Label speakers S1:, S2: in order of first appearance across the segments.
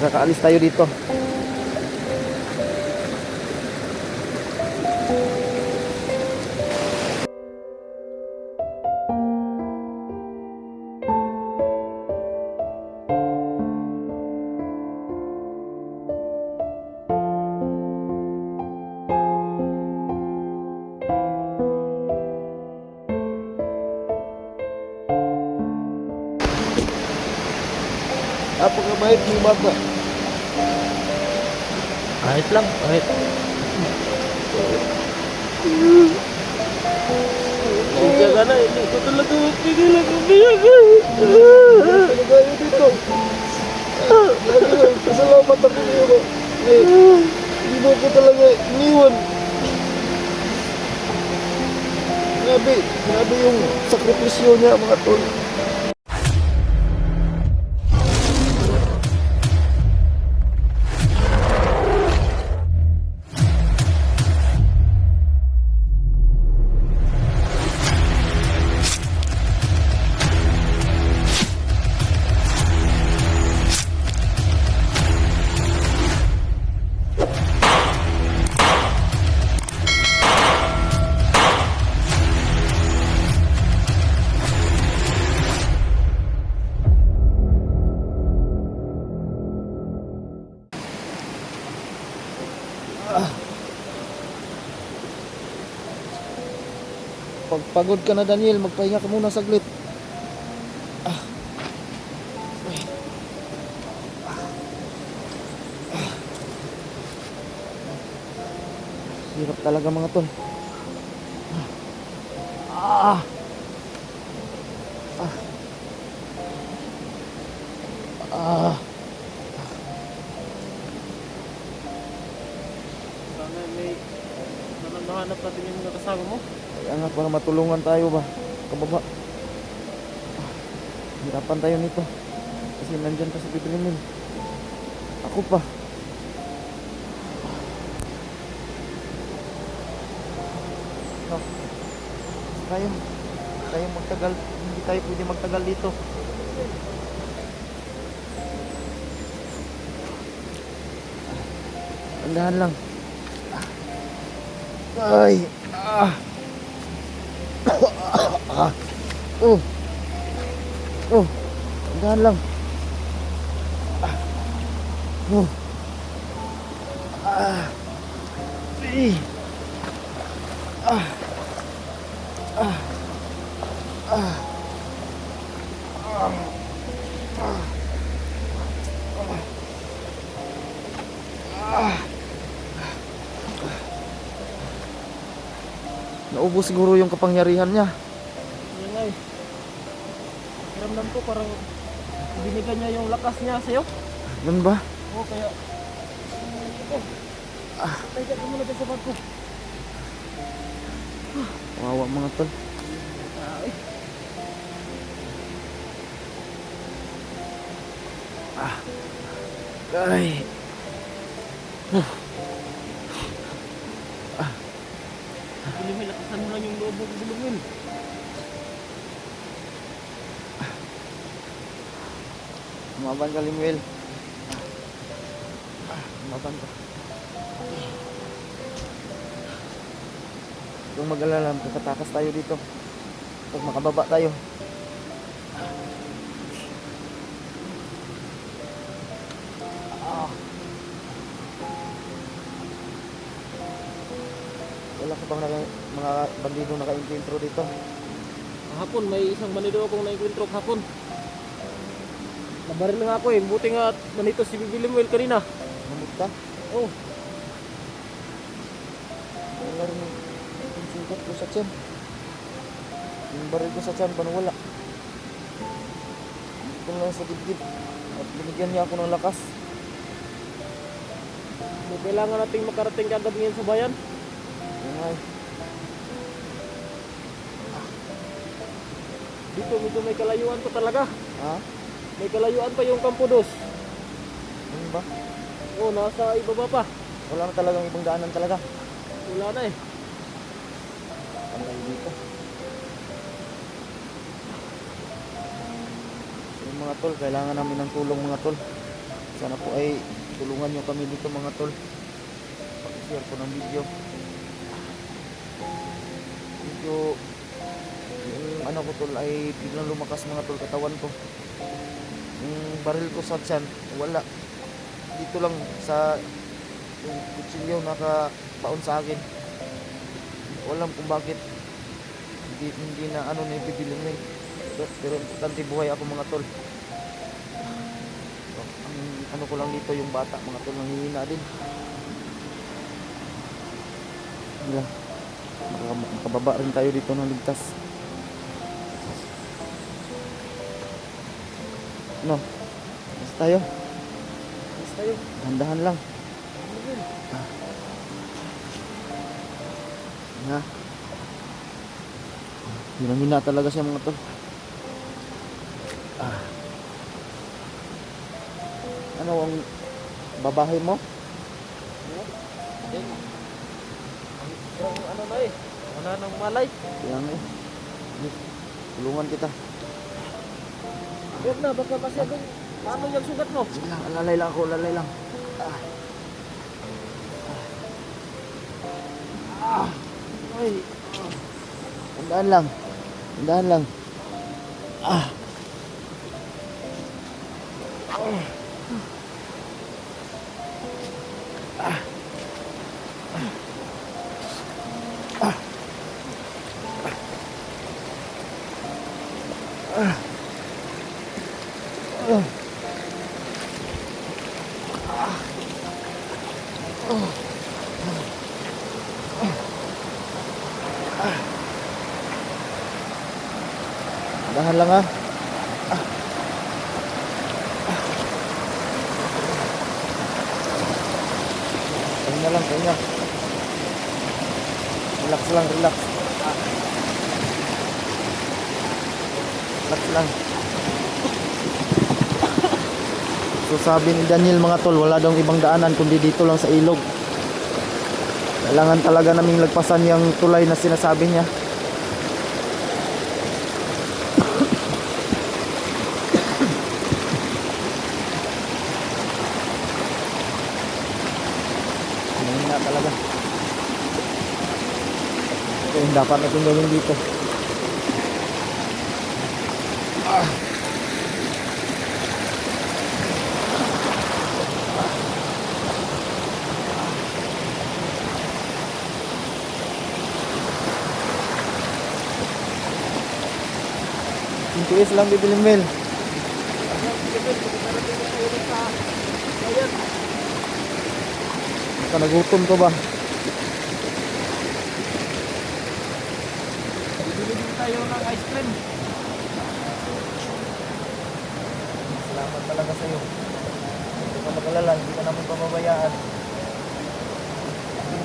S1: Kakaalis tayo dito. Napakabait ni bata.
S2: Kahit lang, kahit. Nandiyan ka na, hindi ko talaga mapigilan ang umiyak.
S1: Talaga yun dito. Pasalamat ako niyo. Hindi mo ko talaga iniwan. Grabe yung sakripisyo niya mga tol. Pagpagod ka na Daniel, magpahinga ka muna saglit. Hirap talaga mga tol.
S2: Sana may nahanap natin yung mga kasama mo.
S1: Kaya nga para matulungan tayo ba kababa. Hirapan tayo nito kasi nandyan pa si Biblimil. Ako pa. No. Tayo magtagal. Hindi tayo pwede magtagal dito. Tandahan lang. Ay. Tandahan lang. Naubos siguro yung kapangyarihan niya.
S2: Yan nga eh. Ramdam ko parang binigyan niya yung lakas niya sa'yo.
S1: Ganun ba?
S2: Oo, kaya... Tayo ka muna dyan sa bag ko.
S1: Wawa mga tol. Ay.
S2: Bulumil, lakasan mo lang yung loob mo, Bulumil.
S1: Umaban ka Limuel. Umaban ka. Kung mag-alala, kakatakas tayo dito. Pag makababa tayo. Wala ka bang mga bandido naka-encuentro dito?
S2: Kahapon, may isang manido akong na-encuentro kahapon. Nabaril na nga ako eh. Buti nga manito si Bibi Limuel kanina.
S1: Namit ka?
S2: Oh,
S1: Wala rin yung sugat ko sa tiyan. Yung baril ko sa tiyan, paano wala? Ito lang sa dibdib. At binigyan niya ako ng lakas.
S2: kailangan nating makarating kagad ngayon sa bayan.
S1: Yan nga eh.
S2: Dito medyo may kalayuan pa talaga.
S1: Ha?
S2: May kalayuan pa yung Campo Dos.
S1: Ano ba?
S2: Oo, nasa ibaba pa.
S1: Wala na talagang ibang daanan talaga.
S2: Wala na eh.
S1: Ang layo dito. So, mga tol, kailangan namin ng tulong mga tol. Sana po ay tulungan nyo kami dito mga tol. Pag-share ko ng video. Medyo yung ano ko tol ay biglang lumakas mga tol katawan ko. Yung baril ko sa tiyan, wala. Dito lang sa yung kutsilyo nakabaon sa akin. Walam kung bakit. Hindi na ano na ibibiling na pero importante buhay ako mga tol. Ang ano ko lang dito yung bata mga tol nanghihina din. Wala. Makababa rin tayo dito ng ligtas. Ano? Basta tayo.
S2: Basta tayo.
S1: Dahan-dahan lang. Na. Hina talaga siya mga tol. Ano ang babahay mo?
S2: Yung ano na eh. Wala nang malay.
S1: Kaya nga eh. Tulungan kita.
S2: Huwag na, baka masyadong paano yung sugat mo?
S1: Sige lang, lalay lang ako, lalay lang.
S2: Ay,
S1: Tandaan lang. Tandaan lang. Dahan lang ha. Pahinga lang, pahinga. Relax lang, relax. Relax lang. So sabi ni Daniel mga tol, wala daw ibang daanan kundi dito lang sa ilog. Kailangan talaga naming lagpasan yung tulay na sinasabi niya. Mahina talaga. Ito yung dapat natin gawin dito. Tiis lang bibiling Mel. Baka nagutom ko ba?
S2: bibili din tayo ng ice cream.
S1: Salamat talaga sa'yo. Hindi ka mag-alala, hindi ka namin pababayaan.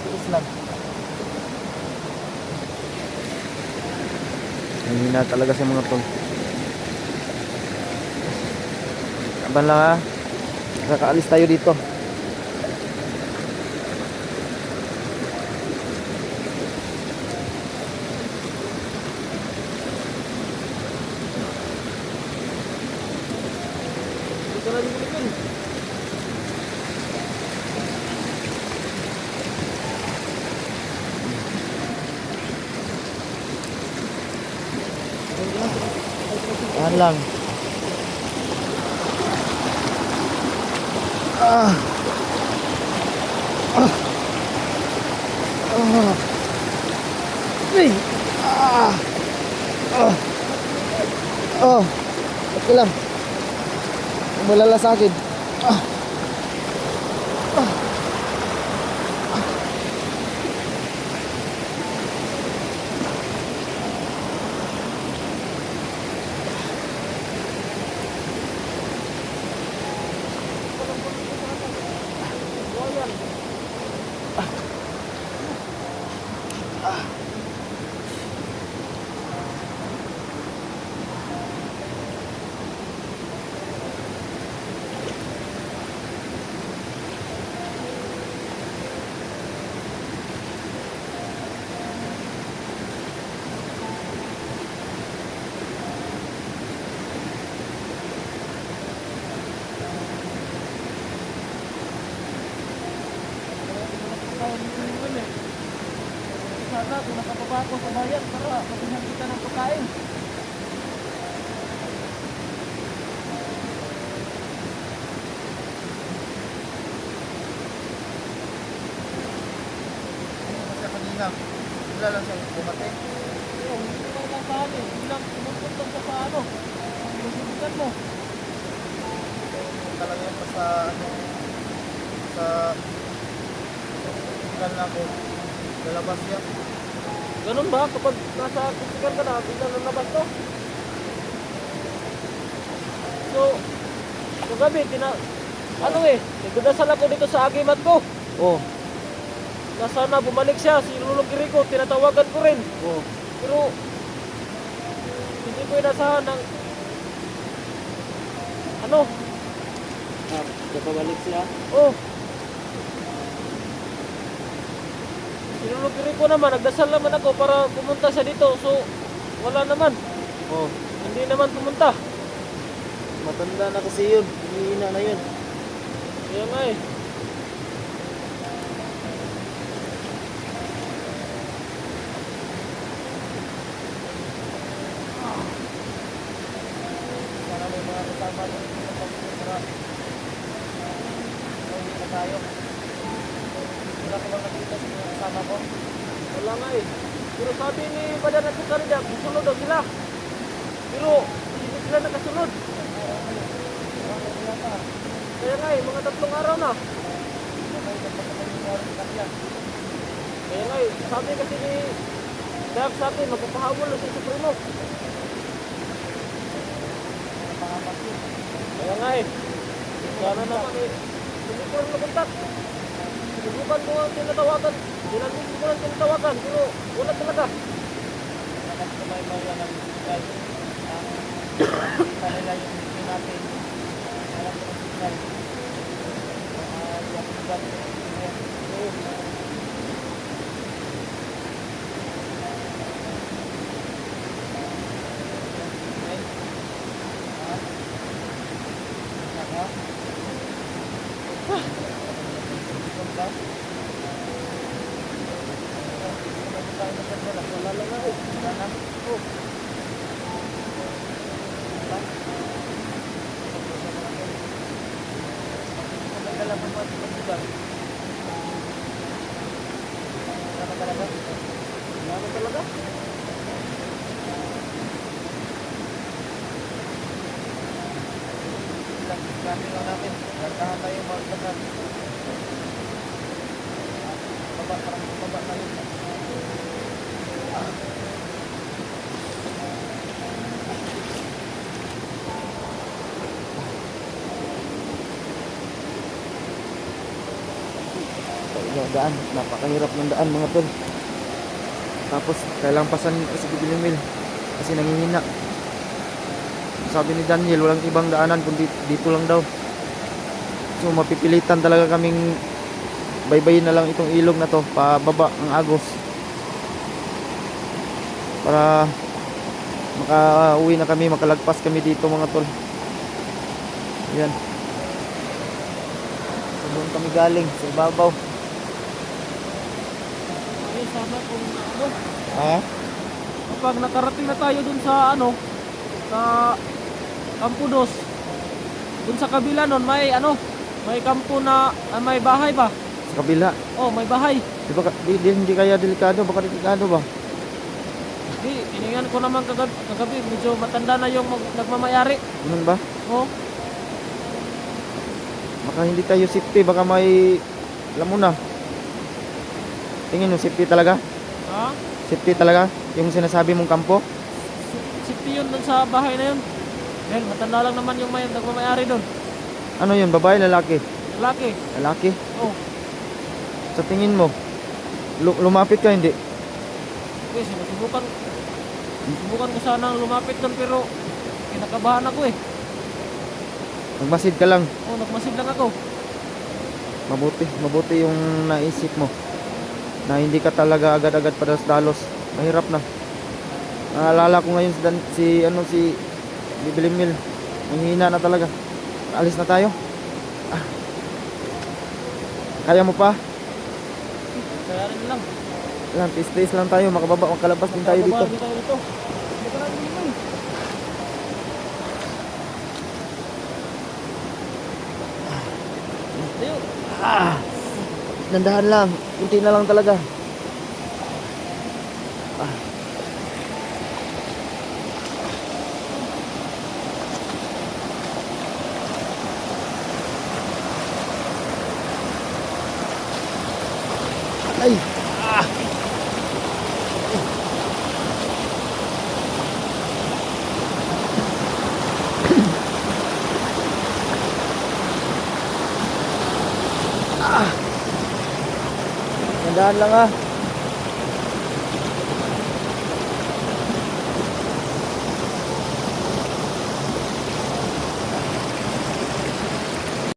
S1: Tiis lang. Mahina talaga sa mga tol. Kaban lang ha. Kakaalis tayo dito.
S2: Dito na bibili ko.
S1: Tahan lang. Hey. Okay lang. Malala sa akin.
S2: trabaho dito ni Will eh. Sana kung nakababa ako sa bayan para matihan kita ng pagkain.
S1: Kasi kanina, wala lang siya bumating.
S2: Oo, hindi ko lang sa amin. Bilang tumutuntong ka sa ano. Sinusubukan mo.
S1: Talaga yun pa sa sa ikan na ako. Lalabas niya.
S2: Ganun ba? Kapag nasa kusikan ka na, biglang nalabas to? So, kagabi, nagdadasal ako dito sa agimat ko.
S1: Oh.
S2: Na sana bumalik siya, si Lulong Kiriko, tinatawagan ko rin.
S1: Oh.
S2: Pero, hindi ko inasahan ng, ano?
S1: Kapabalik siya.
S2: Oh. Si Lulong Kiriko naman, nagdasal naman ako para pumunta siya dito. So, wala naman.
S1: Oh.
S2: Hindi naman pumunta.
S1: Matanda na kasi yun. Hinihina na yun.
S2: Kaya nga eh.
S1: Sana may mga kasama na dito sa para hindi na tayo. Wala ko bang nakita sa mga kasama ko?
S2: Wala nga eh. Pero sabi ni Badan at Karida, susunod daw sila. Pero hindi sila nakasunod. Kaya nga eh, mga 3 araw na. Kaya nga eh, sabi kasi ni Dab sa akin, magpapahabol na si Supremo. Kaya nga eh, sana naman eh, hindi ko rin nakontak. Subukan ko ang tinatawagan. Dinanong ko lang tinatawagan, pero wala talaga.
S1: Kanila yung video natin. Alam ko ng signal.
S2: Wala lang nga eh. Oh. Wala na talaga.
S1: Kami lang namin. Lantahan tayo magkakad. Baba tayo. Daan, napakahirap ng daan mga tol. Tapos kailangan pasan kasi Bibilimil kasi nanghihina. Sabi ni Daniel walang ibang daanan kundi dito lang daw. So mapipilitan talaga kaming baybayin na lang itong ilog na to pababa ang Agos para makauwi na kami, makalagpas kami dito mga tol. Yan. So doon kami galing sa ibabaw.
S2: Ay, sana kung ano,
S1: Ha?
S2: kapag nakarating na tayo dun sa ano, sa Campo Dos, dun sa kabila nun, may ano, may kampo na, may bahay ba?
S1: Sa kabila.
S2: Oh, may bahay.
S1: Hindi kaya delikado, baka delikado ba?
S2: Di, iningan ko naman kagabi, medyo matanda na yung nagmamayari.
S1: Ganun ba?
S2: Oh,
S1: Baka hindi tayo safety, baka may alam mo na. Tingin mo safety talaga?
S2: ha?
S1: Safety talaga yung sinasabi mong kampo?
S2: Safety yun dun sa bahay na yun. Dahil matanda lang naman yung nagmamayari dun.
S1: Ano yun, babae, lalaki?
S2: Lalaki.
S1: Lalaki?
S2: Oh,
S1: Sa tingin mo, lumapit ka hindi?
S2: okay, sinusubukan. Subukan ko sanang lumapit dun pero kinakabahan ako eh.
S1: Magmasid ka lang.
S2: Oh, nagmasid lang ako.
S1: Mabuti yung naisip mo. Na hindi ka talaga agad-agad padalos-dalos. Mahirap na. Naalala ko ngayon si Bibilimil. Nanghihina na talaga. Alis na tayo. Kaya mo pa?
S2: Darin lang.
S1: Lang, taste lang tayo, makababa, makalabas din tayo dito.
S2: Bababa din tayo dito. Dito na dito. Tayo.
S1: Nandahan lang, kunti na lang talaga. Ay! Nandahan lang ah.